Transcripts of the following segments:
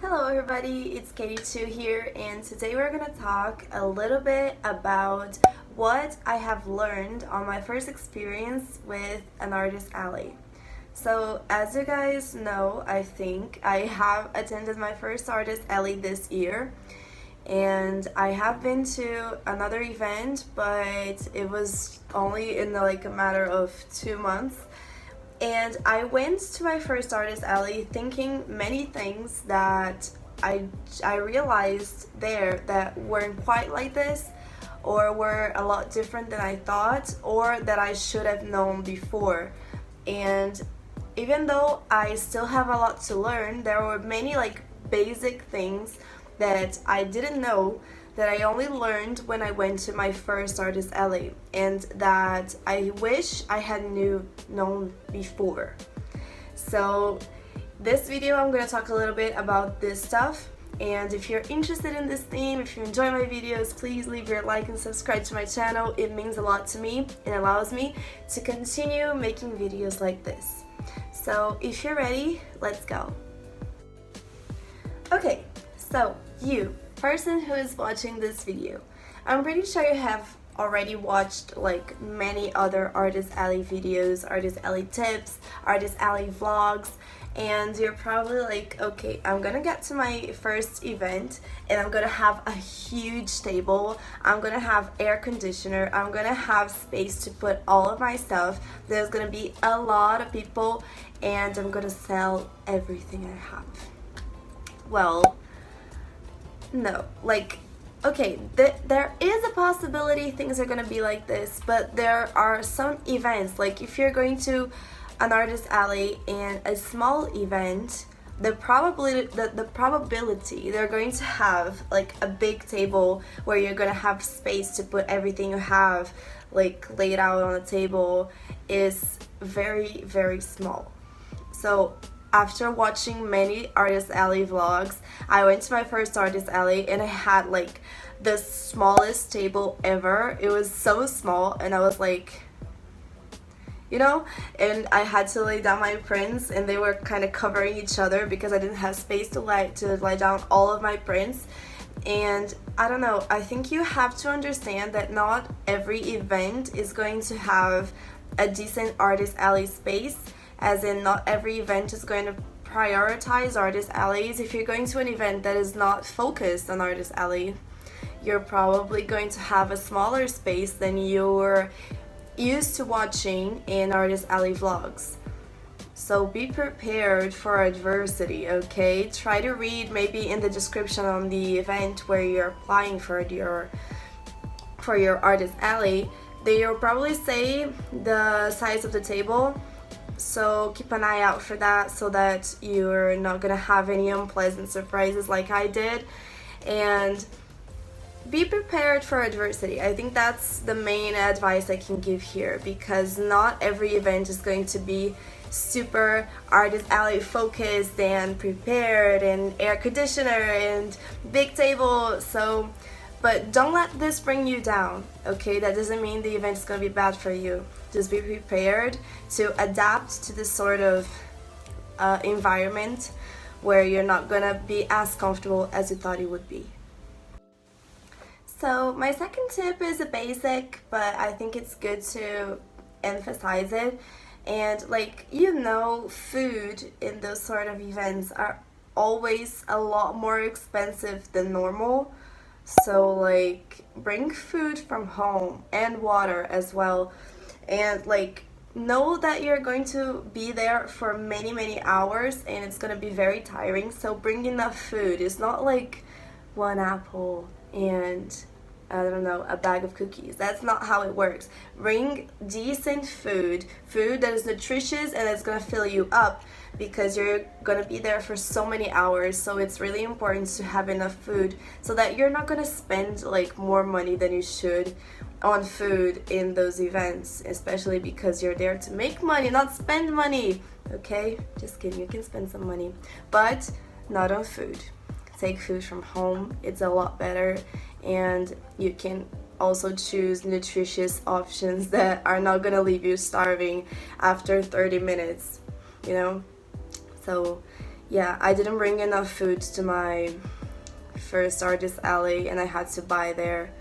Hello everybody, it's Katie2 here, and today we're going to talk a little bit about what I have learned on my first experience with an artist alley. So as you guys know, I think I have attended my first artist alley this year, and I have been to another event, but it was only in a matter of 2 months. And I went to my first artist alley thinking many things that I realized there that weren't quite like this, or were a lot different than I thought, or that I should have known before. And even though I still have a lot to learn, there were many basic things that I didn't know, that I only learned when I went to my first artist alley, and that I wish I had known before. So this video I'm going to talk a little bit about this stuff, and if you're interested in this theme, if you enjoy my videos, please leave your like and subscribe to my channel. It means a lot to me and allows me to continue making videos like this. So if you're ready, let's go. Okay, so you person who is watching this video, I'm pretty sure you have already watched many other artist alley videos, artist alley tips, artist alley vlogs, and you're probably like, okay, I'm gonna get to my first event and I'm gonna have a huge table, I'm gonna have air conditioner, I'm gonna have space to put all of my stuff, there's gonna be a lot of people, and I'm gonna sell everything I have. Well, no, okay, there is a possibility things are gonna be like this, but there are some events, if you're going to an artist alley and a small event, the probability they're going to have a big table where you're gonna have space to put everything you have laid out on a table is very, very small. So after watching many artist alley vlogs, I went to my first artist alley and I had the smallest table ever. It was so small, and I was and I had to lay down my prints, and they were kind of covering each other because I didn't have space to lay down all of my prints. And I don't know, I think you have to understand that not every event is going to have a decent artist alley space. As in, not every event is going to prioritize artist alleys. If you're going to an event that is not focused on artist alley, you're probably going to have a smaller space than you're used to watching in artist alley vlogs. So be prepared for adversity, okay? Try to read maybe in the description on the event where you're applying for your artist alley. They'll probably say the size of the table. So keep an eye out for that, so that you're not gonna have any unpleasant surprises like I did. And be prepared for adversity. I think that's the main advice I can give here, because not every event is going to be super artist alley focused and prepared and air conditioner and big table. But don't let this bring you down, okay? That doesn't mean the event is going to be bad for you. Just be prepared to adapt to this sort of environment where you're not going to be as comfortable as you thought it would be. So my second tip is a basic, but I think it's good to emphasize it. And food in those sort of events are always a lot more expensive than normal. So bring food from home and water as well, and know that you're going to be there for many hours and it's going to be very tiring. So bring enough food. It's not one apple and I don't know, a bag of cookies. That's not how it works. Bring decent food that is nutritious and it's gonna fill you up, because you're gonna be there for so many hours. So it's really important to have enough food so that you're not gonna spend more money than you should on food in those events, especially because you're there to make money, not spend money. Okay, just kidding, you can spend some money, but not on food. Take food from home, it's a lot better, and you can also choose nutritious options that are not gonna leave you starving after 30 minutes, So yeah, I didn't bring enough food to my first artist alley and I had to buy there.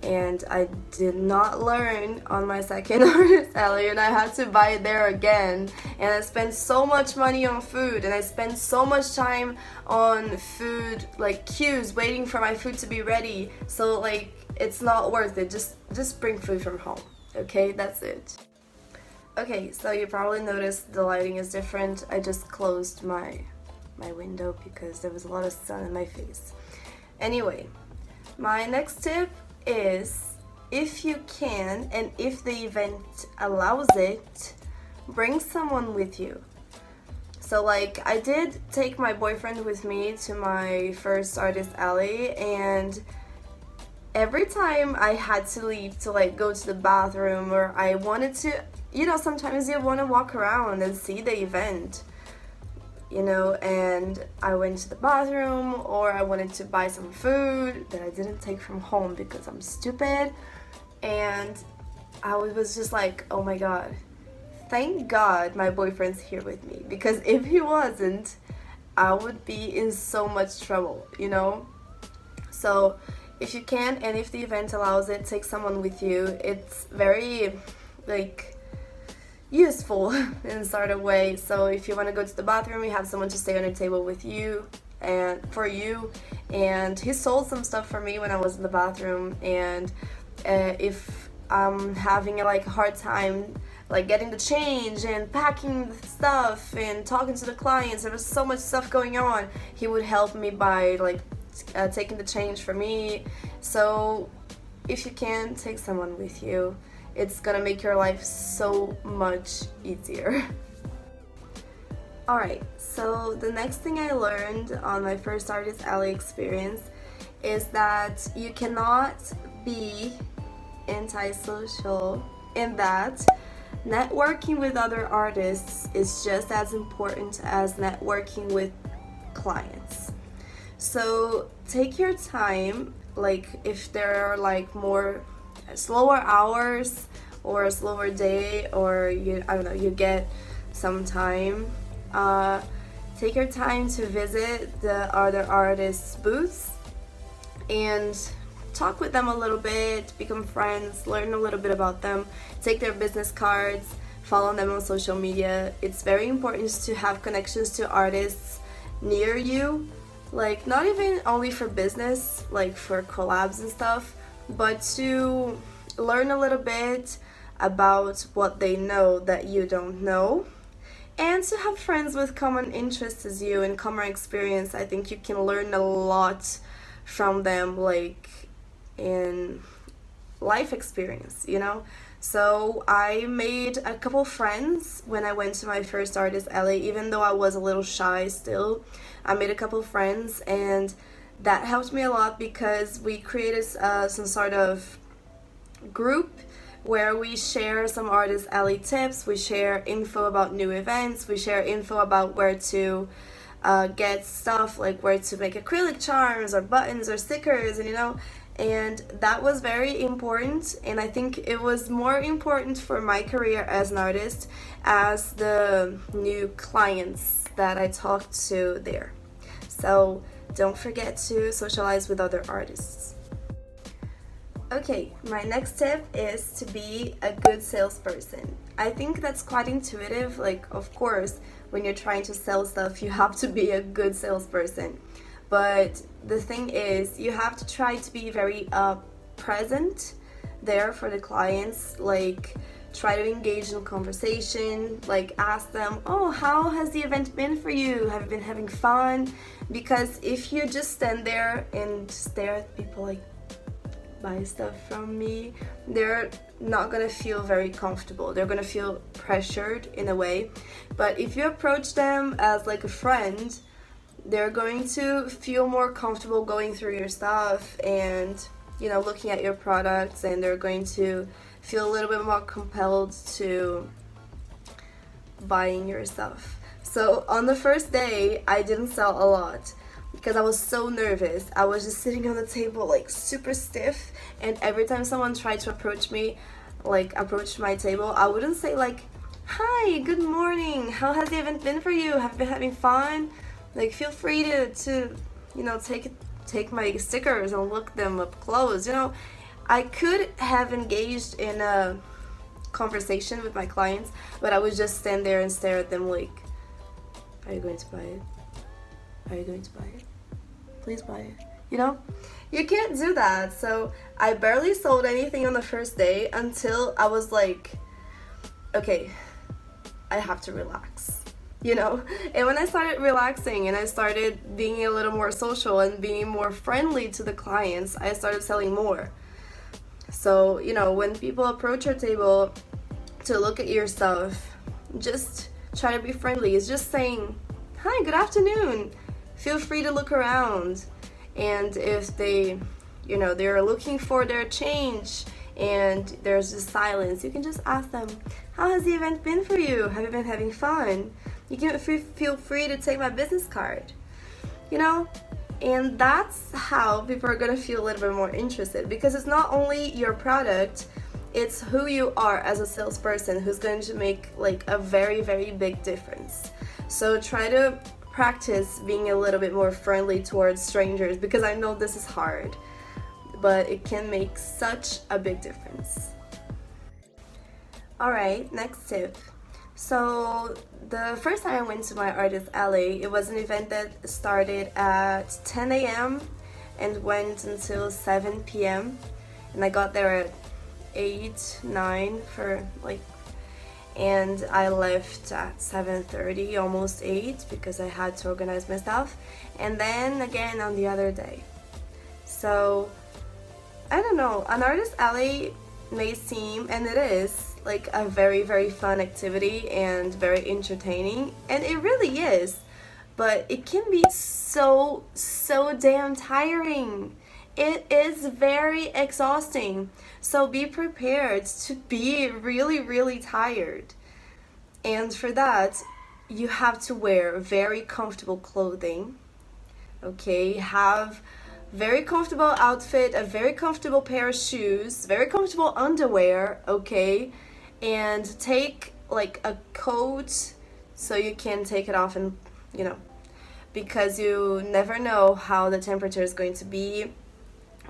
And I did not learn on my second artist alley and I had to buy it there again. And I spent so much money on food and I spent so much time on food, like queues, waiting for my food to be ready. So like, it's not worth it. Just bring food from home, okay? That's it. Okay, so you probably noticed the lighting is different. I just closed my window because there was a lot of sun in my face. Anyway, my next tip is, if you can and if the event allows it, bring someone with you. So like, I did take my boyfriend with me to my first artist alley, and every time I had to leave to like go to the bathroom, or I wanted to, sometimes you want to walk around and see the event, and I went to the bathroom, or I wanted to buy some food that I didn't take from home because I'm stupid, and I was just like, oh my god, thank God my boyfriend's here with me, because if he wasn't, I would be in so much trouble, So if you can and if the event allows it, take someone with you. It's very like useful in sort of way. So if you want to go to the bathroom, you have someone to stay on your table with you and for you. And he sold some stuff for me when I was in the bathroom, and if I'm having a hard time like getting the change and packing the stuff and talking to the clients, there was so much stuff going on, he would help me by taking the change for me. So if you can, take someone with you. It's gonna make your life so much easier. Alright, so the next thing I learned on my first artist alley experience is that you cannot be antisocial, in that networking with other artists is just as important as networking with clients. So take your time, like if there are more slower hours or a slower day, or you get some time, take your time to visit the other artists' booths and talk with them a little bit, become friends, learn a little bit about them, take their business cards, follow them on social media. It's very important to have connections to artists near you, not even only for business, for collabs and stuff, but to learn a little bit about what they know that you don't know, and to have friends with common interests as you and common experience. I think you can learn a lot from them, in life experience, So I made a couple friends when I went to my first artist alley, even though I was a little shy still. I made a couple friends, and that helped me a lot because we created some sort of group where we share some artist alley tips, we share info about new events, we share info about where to get stuff, like where to make acrylic charms or buttons or stickers, and that was very important. And I think it was more important for my career as an artist as the new clients that I talked to there. So don't forget to socialize with other artists. Okay, my next tip is to be a good salesperson. I think that's quite intuitive. Of course, when you're trying to sell stuff, you have to be a good salesperson. But the thing is, you have to try to be very present there for the clients. Try to engage in conversation, ask them, oh, how has the event been for you? Have you been having fun? Because if you just stand there and stare at people buy stuff from me, they're not gonna feel very comfortable. They're gonna feel pressured in a way. But if you approach them as a friend, they're going to feel more comfortable going through your stuff and looking at your products, and they're going to feel a little bit more compelled to buying your stuff. So on the first day, I didn't sell a lot because I was so nervous. I was just sitting on the table super stiff, and every time someone tried to approach me, approach my table, I wouldn't say hi, good morning, how has the event been for you, have you been having fun? Like, feel free to take my stickers and look them up close. I could have engaged in a conversation with my clients, but I would just stand there and stare at them like, are you going to buy it? Are you going to buy it? Please buy it. You can't do that. So I barely sold anything on the first day until I was like, okay, I have to relax. And when I started relaxing and I started being a little more social and being more friendly to the clients, I started selling more. So, when people approach your table to look at your stuff, just try to be friendly. It's just saying, hi, good afternoon. Feel free to look around. And if they're looking for their change and there's just silence, you can just ask them, how has the event been for you? Have you been having fun? You can feel free to take my business card. And that's how people are going to feel a little bit more interested, because it's not only your product, it's who you are as a salesperson who's going to make like a very, very big difference. So try to practice being a little bit more friendly towards strangers, because I know this is hard, but it can make such a big difference. Alright, next tip. So the first time I went to my artist alley, it was an event that started at 10 a.m. and went until 7 p.m. and I got there at 8, 9 and I left at 7:30, almost 8, because I had to organize my stuff, and then again on the other day. So I don't know, an artist alley may seem, and it is, like a very, very fun activity and very entertaining, and it really is, but it can be so damn tiring. It is very exhausting, so be prepared to be really, really tired. And for that, you have to wear very comfortable clothing, okay? Have very comfortable outfit, a very comfortable pair of shoes, very comfortable underwear, okay? And take like a coat so you can take it off, and because you never know how the temperature is going to be.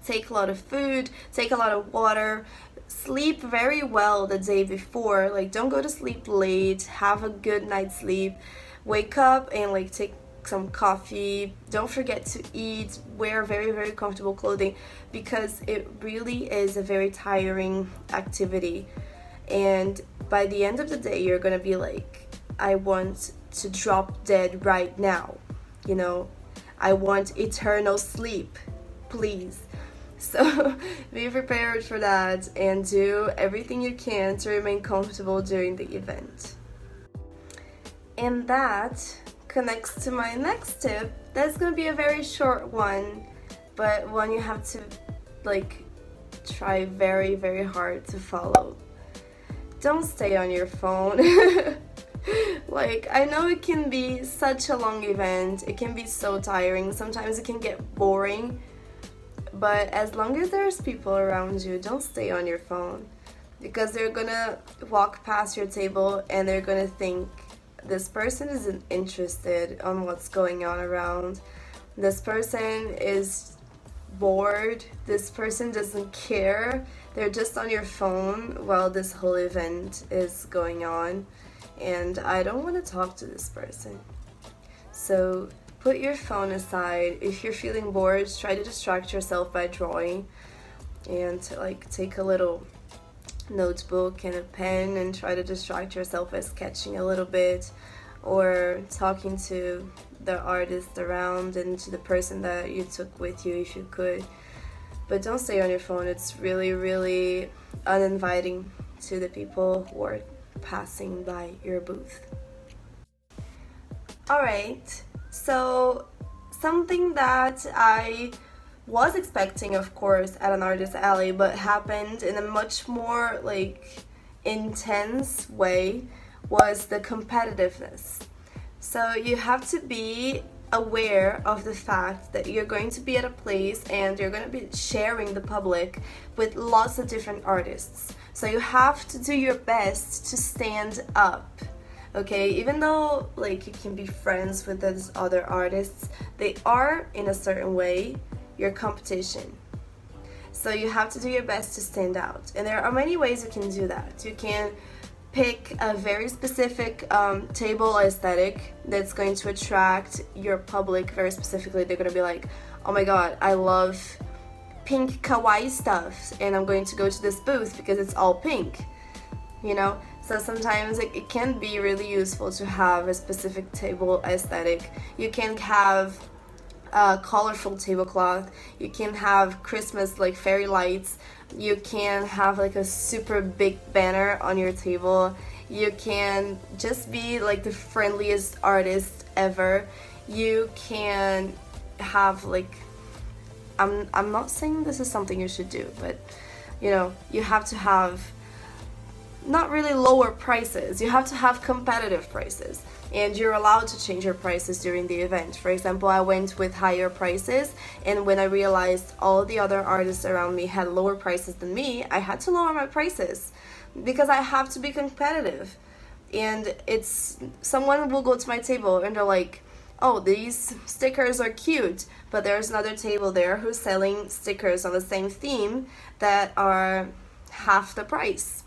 Take a lot of food, take a lot of water, sleep very well the day before. Like, don't go to sleep late, have a good night's sleep, wake up and like take some coffee, don't forget to eat, wear very, very comfortable clothing, because it really is a very tiring activity. And by the end of the day, you're gonna be like, I want to drop dead right now. I want eternal sleep, please. So be prepared for that and do everything you can to remain comfortable during the event. And that connects to my next tip. That's gonna be a very short one, but one you have to try very, very hard to follow. Don't stay on your phone. I know it can be such a long event, it can be so tiring, sometimes it can get boring, but as long as there's people around you, don't stay on your phone, because they're gonna walk past your table and they're gonna think, this person isn't interested on what's going on around, this person is bored, this person doesn't care, they're just on your phone while this whole event is going on, and I don't want to talk to this person. So put your phone aside. If you're feeling bored, try to distract yourself by drawing, and take a little notebook and a pen and try to distract yourself by sketching a little bit, or talking to the artist around and to the person that you took with you if you could. But don't stay on your phone. It's really, really uninviting to the people who are passing by your booth. Alright, so something that I was expecting, of course, at an artist alley, but happened in a much more intense way, was the competitiveness. So you have to be aware of the fact that you're going to be at a place and you're going to be sharing the public with lots of different artists. So you have to do your best to stand up Okay, even though like you can be friends with these other artists, they are in a certain way your competition. So you have to do your best to stand out, and there are many ways you can do that. You can pick a very specific table aesthetic that's going to attract your public very specifically. They're going to be like, oh my god, I love pink kawaii stuff, and I'm going to go to this booth because it's all pink, you know? So sometimes it can be really useful to have a specific table aesthetic. You can have a colorful tablecloth, you can have Christmas like fairy lights, you can have like a super big banner on your table, you can just be like the friendliest artist ever, you can have like, I'm not saying this is something you should do, but you know, you have to have not really lower prices, you have to have competitive prices, and you're allowed to change your prices during the event. For example, I went with higher prices, and when I realized all the other artists around me had lower prices than me, I had to lower my prices because I have to be competitive. And it's, someone will go to my table and they're like, oh, these stickers are cute, but there's another table there who's selling stickers on the same theme that are half the price,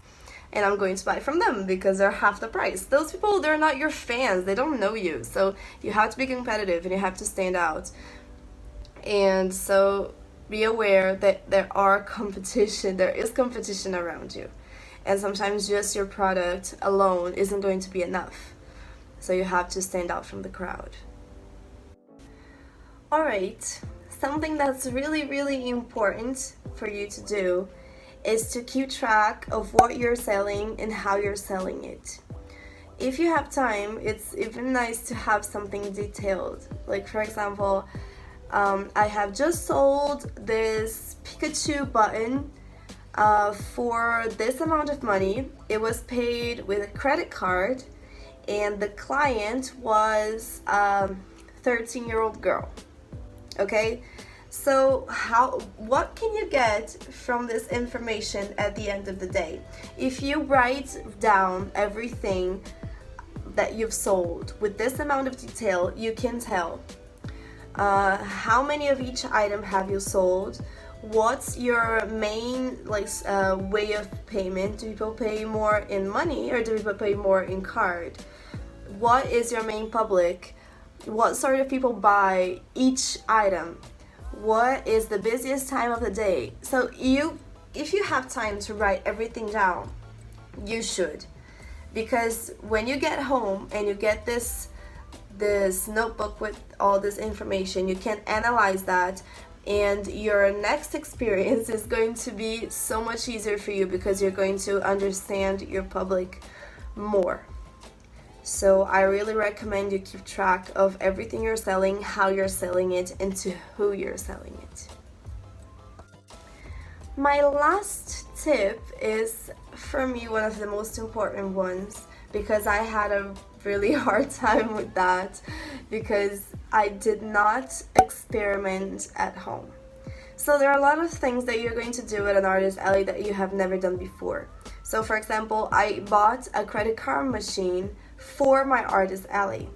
and I'm going to buy from them because they're half the price. Those people, they're not your fans, they don't know you, so you have to be competitive and you have to stand out. And so be aware that there is competition around you, and sometimes just your product alone isn't going to be enough, so you have to stand out from the crowd. Alright, something that's really important for you to do is to keep track of what you're selling and how you're selling it. If you have time, it's even nice to have something detailed. Like for example, I have just sold this Pikachu button for this amount of money. It was paid with a credit card, and the client was a 13-year-old girl. Okay? So what can you get from this information at the end of the day? If you write down everything that you've sold with this amount of detail, you can tell how many of each item have you sold, what's your main way of payment. Do people pay more in money or do people pay more in card? What is your main public? What sort of people buy each item? What is the busiest time of the day? So if you have time to write everything down, you should, because when you get home and you get this notebook with all this information, you can analyze that, and your next experience is going to be so much easier for you because you're going to understand your public more. So I really recommend you keep track of everything you're selling, how you're selling it, and to who you're selling it. My last tip is, for me, one of the most important ones, because I had a really hard time with that because I did not experiment at home. So there are a lot of things that you're going to do at an artist alley that you have never done before. So for example, I bought a credit card machine for my artist alley,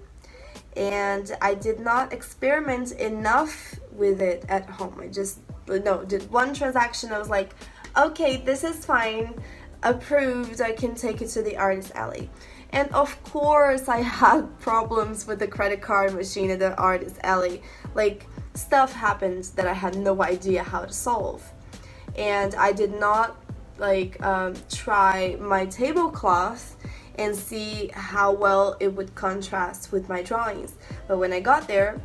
and I did not experiment enough with it at home. I just did one transaction. I was like, okay, this is fine, approved, I can take it to the artist alley. And of course I had problems with the credit card machine at the artist alley. Like, stuff happened that I had no idea how to solve, and I did not try my tablecloth and see how well it would contrast with my drawings. But when I got there,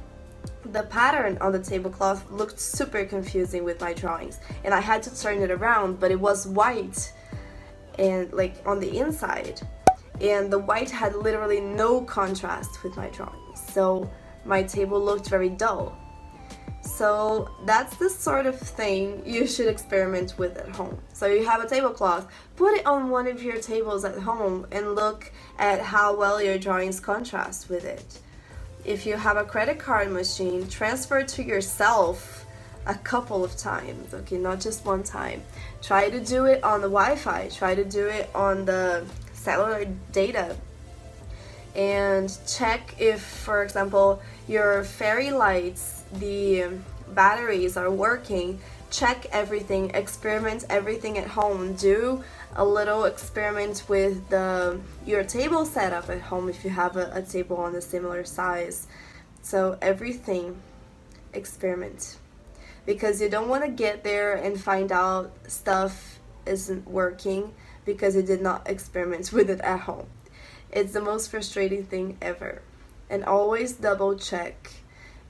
the pattern on the tablecloth looked super confusing with my drawings, and I had to turn it around, but it was white and on the inside, and the white had literally no contrast with my drawings, so my table looked very dull. So that's the sort of thing you should experiment with at home. So you have a tablecloth, put it on one of your tables at home and look at how well your drawings contrast with it. If you have a credit card machine, transfer it to yourself a couple of times, okay, not just one time. Try to do it on the Wi-Fi, try to do it on the cellular data. and check if, for example, your fairy lights, the batteries are working. Check everything, experiment everything at home. Do a little experiment with your table setup at home if you have a table on a similar size. So everything, experiment, because you don't want to get there and find out stuff isn't working because you did not experiment with it at home. It's the most frustrating thing ever. And always double check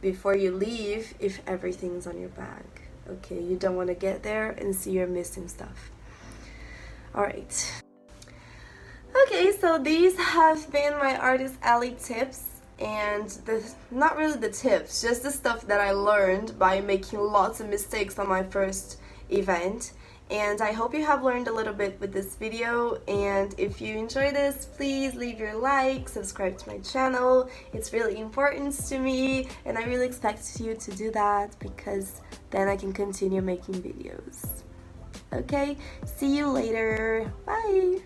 before you leave if everything's on your bag. Okay, you don't want to get there and see you're missing stuff. Alright. Okay, so these have been my Artist Alley tips, and not really the tips, just the stuff that I learned by making lots of mistakes on my first event. And I hope you have learned a little bit with this video, and if you enjoy this, please leave your like, subscribe to my channel. It's really important to me, and I really expect you to do that because then I can continue making videos. Okay, see you later. Bye!